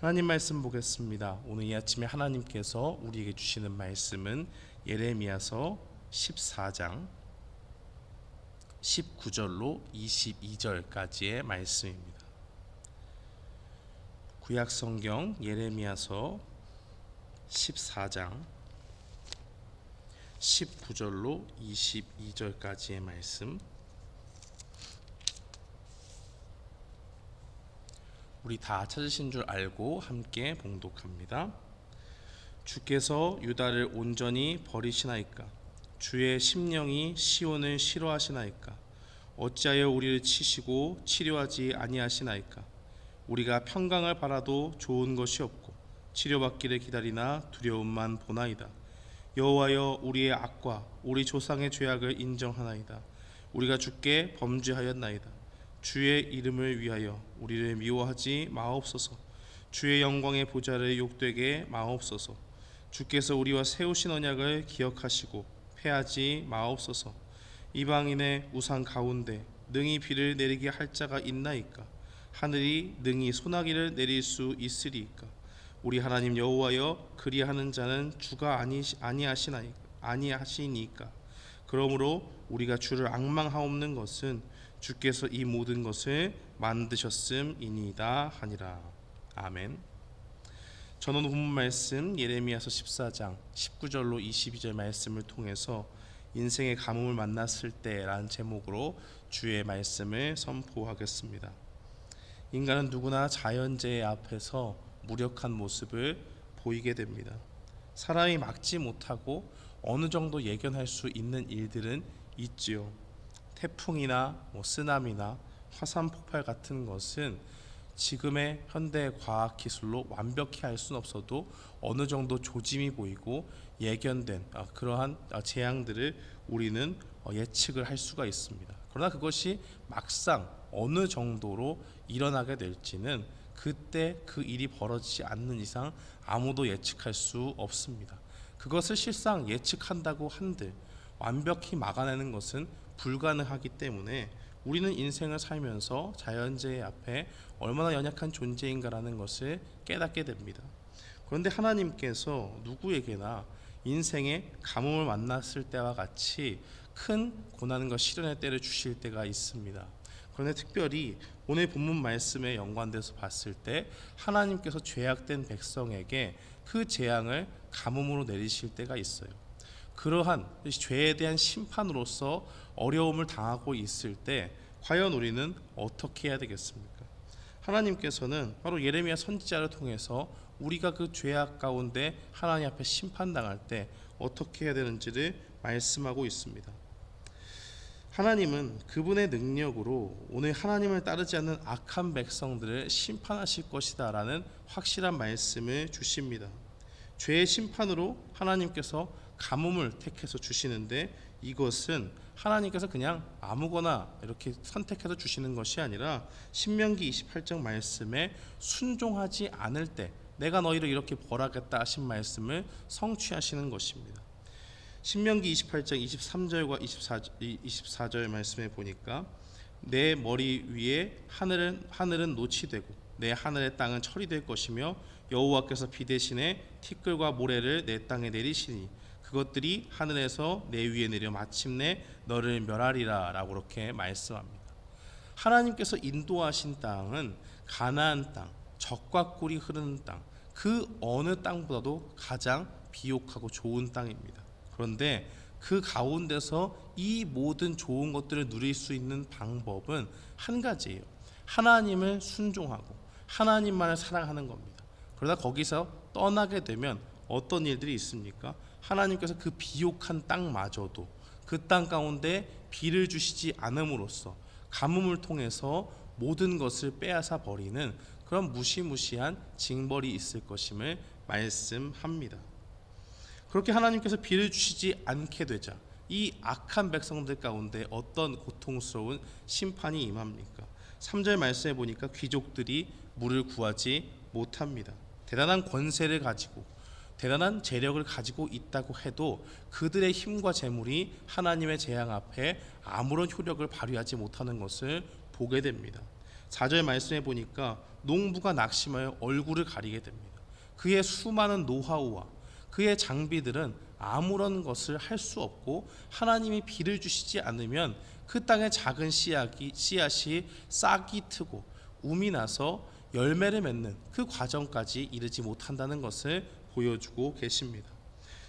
하나님 말씀 보겠습니다. 오늘 이 아침에 하나님께서 우리에게 주시는 말씀은 예레미야서 14장 19절로 22절까지의 말씀입니다. 구약 성경 예레미야서 14장 19절로 22절까지의 말씀, 우리 다 찾으신 줄 알고 함께 봉독합니다. 주께서 유다를 온전히 버리시나이까? 주의 심령이 시온을 싫어하시나이까? 어찌하여 우리를 치시고 치료하지 아니하시나이까? 우리가 평강을 바라도 좋은 것이 없고 치료받기를 기다리나 두려움만 보나이다. 여호와여, 우리의 악과 우리 조상의 죄악을 인정하나이다. 우리가 주께 범죄하였나이다. 주의 이름을 위하여 우리를 미워하지 마옵소서. 주의 영광의 보좌를 욕되게 마옵소서. 주께서 우리와 세우신 언약을 기억하시고 패하지 마옵소서. 이방인의 우상 가운데 능히 비를 내리게 할 자가 있나이까? 하늘이 능히 소나기를 내릴 수 있으리이까? 우리 하나님 여호와여, 그리하는 자는 주가 아니하시니까. 그러므로 우리가 주를 앙망하옵는 것은 주께서 이 모든 것을 만드셨음이니이다 하니라. 아멘. 저는 본문 말씀 예레미야서 14장 19절로 22절 말씀을 통해서 인생의 가뭄을 만났을 때라는 제목으로 주의 말씀을 선포하겠습니다. 인간은 누구나 자연재해 앞에서 무력한 모습을 보이게 됩니다. 사람이 막지 못하고 어느 정도 예견할 수 있는 일들은 있지요. 태풍이나 쓰나미나 화산 폭발 같은 것은 지금의 현대 과학 기술로 완벽히 알 수는 없어도 어느 정도 조짐이 보이고 예견된 그러한 재앙들을 우리는 예측을 할 수가 있습니다. 그러나 그것이 막상 어느 정도로 일어나게 될지는 그때 그 일이 벌어지지 않는 이상 아무도 예측할 수 없습니다. 그것을 실상 예측한다고 한들 완벽히 막아내는 것은 불가능하기 때문에 우리는 인생을 살면서 자연재해 앞에 얼마나 연약한 존재인가라는 것을 깨닫게 됩니다. 그런데 하나님께서 누구에게나 인생의 가뭄을 만났을 때와 같이 큰 고난과 시련의 때를 주실 때가 있습니다. 그런데 특별히 오늘 본문 말씀에 연관돼서 봤을 때 하나님께서 죄악된 백성에게 그 재앙을 가뭄으로 내리실 때가 있어요. 그러한 죄에 대한 심판으로서 어려움을 당하고 있을 때 과연 우리는 어떻게 해야 되겠습니까? 하나님께서는 바로 예레미야 선지자를 통해서 우리가 그 죄악 가운데 하나님 앞에 심판당할 때 어떻게 해야 되는지를 말씀하고 있습니다. 하나님은 그분의 능력으로 오늘 하나님을 따르지 않는 악한 백성들을 심판하실 것이다 라는 확실한 말씀을 주십니다. 죄의 심판으로 하나님께서 가뭄을 택해서 주시는데 이것은 하나님께서 그냥 아무거나 이렇게 선택해서 주시는 것이 아니라 신명기 28장 말씀에 순종하지 않을 때 내가 너희를 이렇게 벌하겠다 하신 말씀을 성취하시는 것입니다. 신명기 28장 23절과 24절 말씀에 보니까 내 머리 위에 하늘은 노치 되고 내 하늘의 땅은 철이 될 것이며 여호와께서 비 대신에 티끌과 모래를 내 땅에 내리시니 그것들이 하늘에서 내 위에 내려 마침내 너를 멸하리라 라고 그렇게 말씀합니다. 하나님께서 인도하신 땅은 가나안 땅, 젖과 꿀이 흐르는 땅, 그 어느 땅보다도 가장 비옥하고 좋은 땅입니다. 그런데 그 가운데서 이 모든 좋은 것들을 누릴 수 있는 방법은 한 가지예요. 하나님을 순종하고 하나님만을 사랑하는 겁니다. 그러다 거기서 떠나게 되면 어떤 일들이 있습니까? 하나님께서 그 비옥한 땅마저도 그 땅 가운데 비를 주시지 않음으로써 가뭄을 통해서 모든 것을 빼앗아 버리는 그런 무시무시한 징벌이 있을 것임을 말씀합니다. 그렇게 하나님께서 비를 주시지 않게 되자 이 악한 백성들 가운데 어떤 고통스러운 심판이 임합니까? 3절 말씀에 보니까 귀족들이 물을 구하지 못합니다. 대단한 권세를 가지고 대단한 재력을 가지고 있다고 해도 그들의 힘과 재물이 하나님의 재앙 앞에 아무런 효력을 발휘하지 못하는 것을 보게 됩니다. 4절 말씀해 보니까 농부가 낙심하여 얼굴을 가리게 됩니다. 그의 수많은 노하우와 그의 장비들은 아무런 것을 할 수 없고 하나님이 비를 주시지 않으면 그 땅에 작은 씨앗이 싹이 트고 움이 나서 열매를 맺는 그 과정까지 이르지 못한다는 것을 보여주고 계십니다.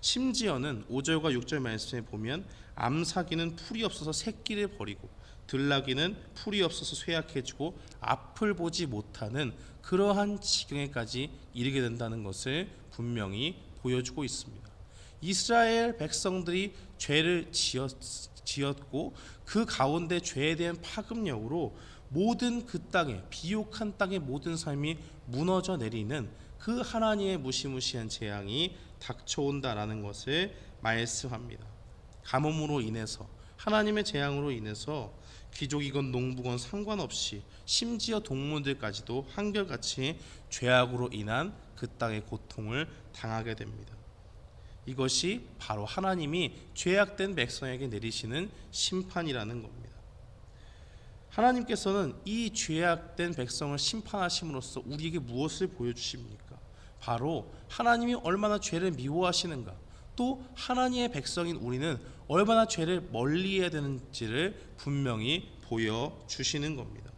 심지어는 5절과 6절 말씀에 보면 암사기는 풀이 없어서 새끼를 버리고 들나귀는 풀이 없어서 쇠약해지고 앞을 보지 못하는 그러한 지경에까지 이르게 된다는 것을 분명히 보여주고 있습니다. 이스라엘 백성들이 죄를 지었고 그 가운데 죄에 대한 파급력으로 모든 그 땅에 비옥한 땅의 모든 삶이 무너져 내리는 그 하나님의 무시무시한 재앙이 닥쳐온다라는 것을 말씀합니다. 가뭄으로 인해서 하나님의 재앙으로 인해서 귀족이건 농부건 상관없이 심지어 동물들까지도 한결같이 죄악으로 인한 그 땅의 고통을 당하게 됩니다. 이것이 바로 하나님이 죄악된 백성에게 내리시는 심판이라는 겁니다. 하나님께서는 이 죄악된 백성을 심판하심으로써 우리에게 무엇을 보여주십니까? 바로 하나님이 얼마나 죄를 미워하시는가, 또 하나님의 백성인 우리는 얼마나 죄를 멀리해야 되는지를 분명히 보여주시는 겁니다.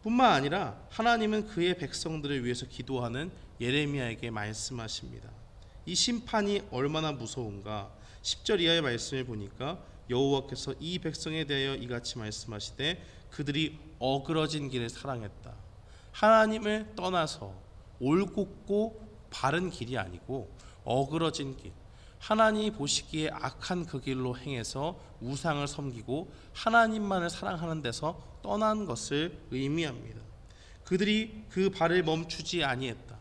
뿐만 아니라 하나님은 그의 백성들을 위해서 기도하는 예레미야에게 말씀하십니다. 이 심판이 얼마나 무서운가. 10절 이하의 말씀을 보니까 여호와께서 이 백성에 대하여 이같이 말씀하시되 그들이 어그러진 길을 사랑했다. 하나님을 떠나서 올곧고 바른 길이 아니고 어그러진 길, 하나님이 보시기에 악한 그 길로 행해서 우상을 섬기고 하나님만을 사랑하는 데서 떠난 것을 의미합니다. 그들이 그 발을 멈추지 아니했다.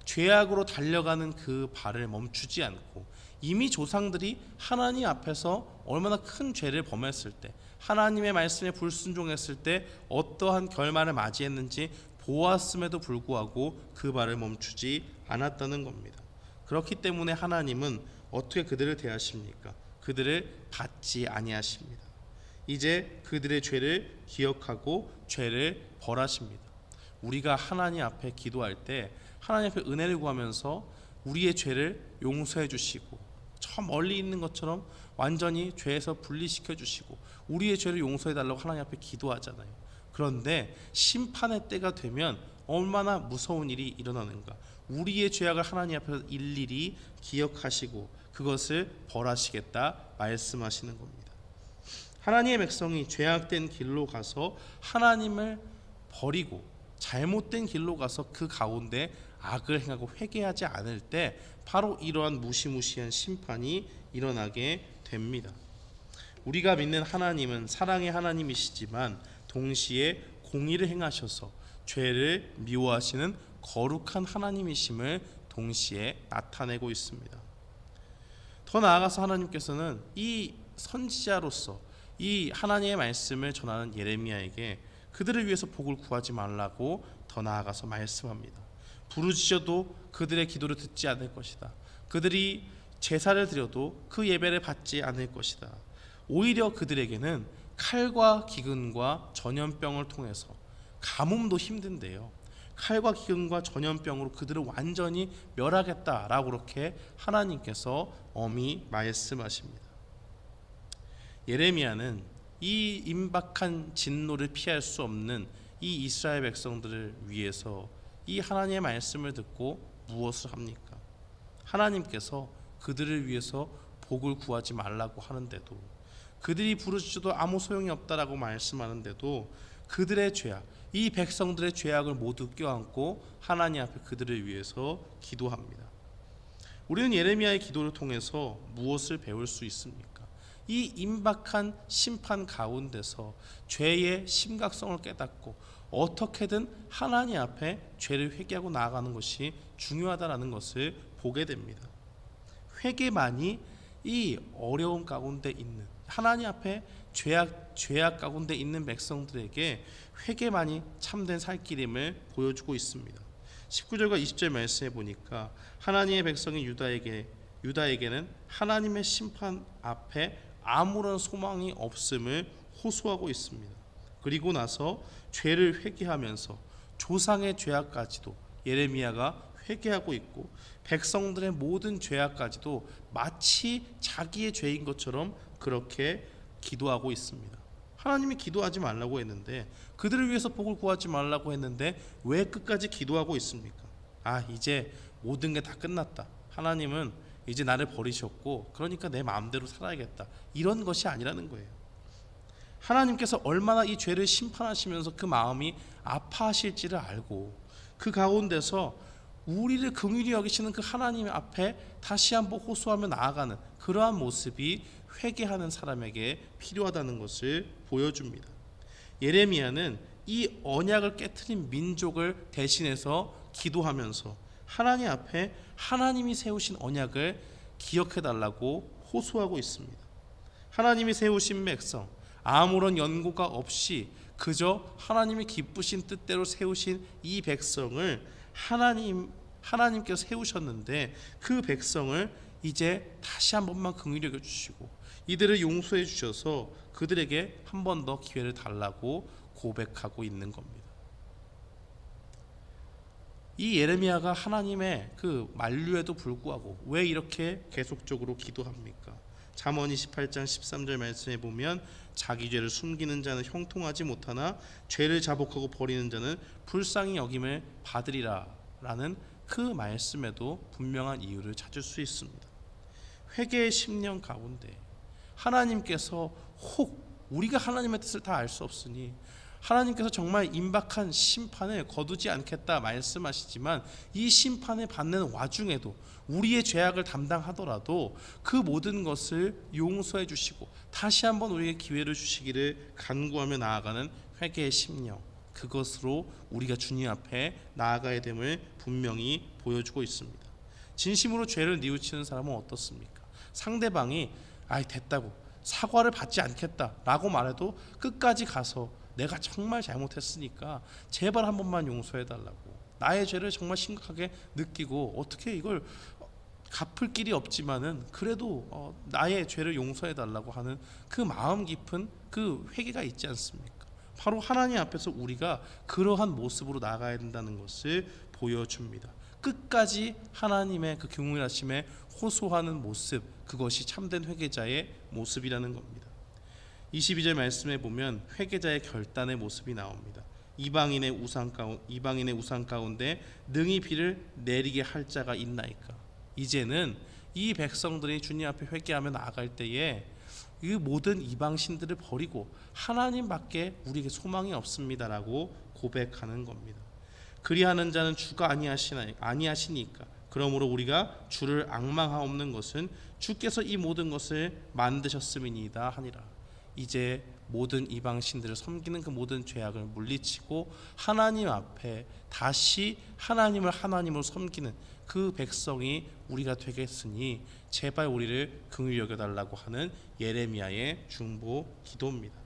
죄악으로 달려가는 그 발을 멈추지 않고 이미 조상들이 하나님 앞에서 얼마나 큰 죄를 범했을 때, 하나님의 말씀에 불순종했을 때 어떠한 결말을 맞이했는지 보았음에도 불구하고 그 발을 멈추지 않았다는 겁니다. 그렇기 때문에 하나님은 어떻게 그들을 대하십니까? 그들을 받지 아니하십니다. 이제 그들의 죄를 기억하고 죄를 벌하십니다. 우리가 하나님 앞에 기도할 때 하나님 앞에 은혜를 구하면서 우리의 죄를 용서해 주시고 저 멀리 있는 것처럼 완전히 죄에서 분리시켜 주시고 우리의 죄를 용서해 달라고 하나님 앞에 기도하잖아요. 그런데 심판의 때가 되면 얼마나 무서운 일이 일어나는가. 우리의 죄악을 하나님 앞에서 일일이 기억하시고 그것을 벌하시겠다 말씀하시는 겁니다. 하나님의 백성이 죄악된 길로 가서 하나님을 버리고 잘못된 길로 가서 그 가운데 악을 행하고 회개하지 않을 때 바로 이러한 무시무시한 심판이 일어나게 됩니다. 우리가 믿는 하나님은 사랑의 하나님이시지만 동시에 공의를 행하셔서 죄를 미워하시는 거룩한 하나님이심을 동시에 나타내고 있습니다. 더 나아가서 하나님께서는 이 선지자로서 이 하나님의 말씀을 전하는 예레미야에게 그들을 위해서 복을 구하지 말라고 더 나아가서 말씀합니다. 부르짖어도 그들의 기도를 듣지 않을 것이다. 그들이 제사를 드려도 그 예배를 받지 않을 것이다. 오히려 그들에게는 칼과 기근과 전염병을 통해서, 가뭄도 힘든데요, 칼과 기근과 전염병으로 그들을 완전히 멸하겠다라고 그렇게 하나님께서 엄히 말씀하십니다. 예레미야는 이 임박한 진노를 피할 수 없는 이 이스라엘 백성들을 위해서 이 하나님의 말씀을 듣고 무엇을 합니까? 하나님께서 그들을 위해서 복을 구하지 말라고 하는데도, 그들이 부르짖어도 아무 소용이 없다라고 말씀하는데도 그들의 죄악, 이 백성들의 죄악을 모두 껴안고 하나님 앞에 그들을 위해서 기도합니다. 우리는 예레미야의 기도를 통해서 무엇을 배울 수 있습니까? 이 임박한 심판 가운데서 죄의 심각성을 깨닫고 어떻게든 하나님 앞에 죄를 회개하고 나아가는 것이 중요하다는 것을 보게 됩니다. 회개만이 이 어려움 가운데 있는, 하나님 앞에 죄악 가운데 있는 백성들에게 회개만이 참된 살 길임을 보여주고 있습니다. 19절과 20절 말씀해 보니까 하나님의 백성인 유다에게는 하나님의 심판 앞에 아무런 소망이 없음을 호소하고 있습니다. 그리고 나서 죄를 회개하면서 조상의 죄악까지도 예레미야가 회개하고 있고 백성들의 모든 죄악까지도 마치 자기의 죄인 것처럼 그렇게 기도하고 있습니다. 하나님이 기도하지 말라고 했는데, 그들을 위해서 복을 구하지 말라고 했는데 왜 끝까지 기도하고 있습니까? 이제 모든 게 다 끝났다, 하나님은 이제 나를 버리셨고 그러니까 내 마음대로 살아야겠다, 이런 것이 아니라는 거예요. 하나님께서 얼마나 이 죄를 심판하시면서 그 마음이 아파하실지를 알고 그 가운데서 우리를 긍휼히 여기시는 그 하나님 앞에 다시 한번 호소하며 나아가는 그러한 모습이 회개하는 사람에게 필요하다는 것을 보여줍니다. 예레미야는 이 언약을 깨트린 민족을 대신해서 기도하면서 하나님 앞에 하나님이 세우신 언약을 기억해달라고 호소하고 있습니다. 하나님이 세우신 백성, 아무런 연고가 없이 그저 하나님이 기쁘신 뜻대로 세우신 이 백성을 하나님께서 세우셨는데, 그 백성을 이제 다시 한 번만 긍휼히 여겨 주시고 이들을 용서해 주셔서 그들에게 한 번 더 기회를 달라고 고백하고 있는 겁니다. 이 예레미야가 하나님의 그 만류에도 불구하고 왜 이렇게 계속적으로 기도합니까? 잠언 28장 13절 말씀에 보면 자기 죄를 숨기는 자는 형통하지 못하나 죄를 자복하고 버리는 자는 불쌍히 여김을 받으리라 라는 그 말씀에도 분명한 이유를 찾을 수 있습니다. 회개의 10년 가운데 하나님께서 혹 우리가 하나님의 뜻을 다 알 수 없으니 하나님께서 정말 임박한 심판을 거두지 않겠다 말씀하시지만, 이 심판을 받는 와중에도 우리의 죄악을 담당하더라도 그 모든 것을 용서해 주시고 다시 한번 우리에게 기회를 주시기를 간구하며 나아가는 회개의 심령, 그것으로 우리가 주님 앞에 나아가야 됨을 분명히 보여주고 있습니다. 진심으로 죄를 뉘우치는 사람은 어떻습니까? 상대방이 됐다고 사과를 받지 않겠다라고 말해도 끝까지 가서 내가 정말 잘못했으니까 제발 한 번만 용서해달라고, 나의 죄를 정말 심각하게 느끼고 어떻게 이걸 갚을 길이 없지만은 그래도 나의 죄를 용서해달라고 하는 그 마음 깊은 그 회개가 있지 않습니까? 바로 하나님 앞에서 우리가 그러한 모습으로 나아가야 된다는 것을 보여줍니다. 끝까지 하나님의 그 긍휼하심에 호소하는 모습, 그것이 참된 회개자의 모습이라는 겁니다. 22절 말씀에 보면 회개자의 결단의 모습이 나옵니다. 이방인의 우상 가운데 능히 비를 내리게 할 자가 있나이까. 이제는 이 백성들이 주님 앞에 회개하며 나아갈 때에 이 모든 이방신들을 버리고 하나님밖에 우리에게 소망이 없습니다라고 고백하는 겁니다. 그리하는 자는 주가 아니하시니까. 그러므로 우리가 주를 앙망하옵는 것은 주께서 이 모든 것을 만드셨음이니이다 하니라. 이제 모든 이방신들을 섬기는 그 모든 죄악을 물리치고 하나님 앞에 다시 하나님을 하나님으로 섬기는 그 백성이 우리가 되겠으니 제발 우리를 긍휼히 여겨달라고 하는 예레미야의 중보 기도입니다.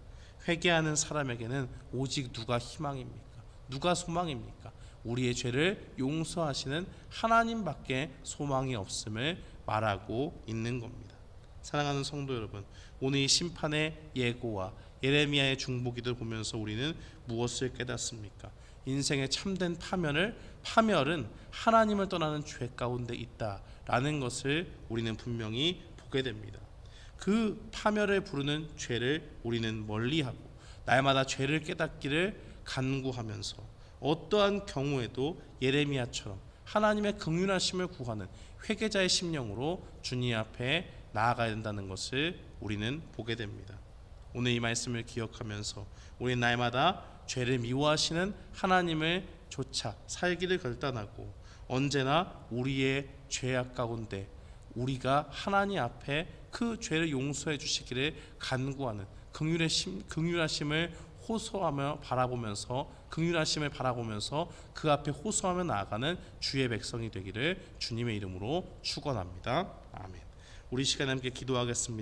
회개하는 사람에게는 오직 누가 희망입니까? 누가 소망입니까? 우리의 죄를 용서하시는 하나님밖에 소망이 없음을 말하고 있는 겁니다. 사랑하는 성도 여러분, 오늘 이 심판의 예고와 예레미야의 중보기도를 보면서 우리는 무엇을 깨닫습니까? 인생의 참된 파멸은 하나님을 떠나는 죄 가운데 있다라는 것을 우리는 분명히 보게 됩니다. 그 파멸을 부르는 죄를 우리는 멀리하고 날마다 죄를 깨닫기를 간구하면서 어떠한 경우에도 예레미야처럼 하나님의 긍휼하심을 구하는 회개자의 심령으로 주님 앞에 나아가야 된다는 것을 우리는 보게 됩니다. 오늘 이 말씀을 기억하면서 우리 날마다 죄를 미워하시는 하나님을 조차 살기를 결단하고 언제나 우리의 죄악 가운데 우리가 하나님 앞에 그 죄를 용서해 주시기를 간구하는 긍휼하심을 호소하며 바라보면서 그 앞에 호소하며 나아가는 주의 백성이 되기를 주님의 이름으로 축원합니다. 아멘. 우리 시간에 함께 기도하겠습니다.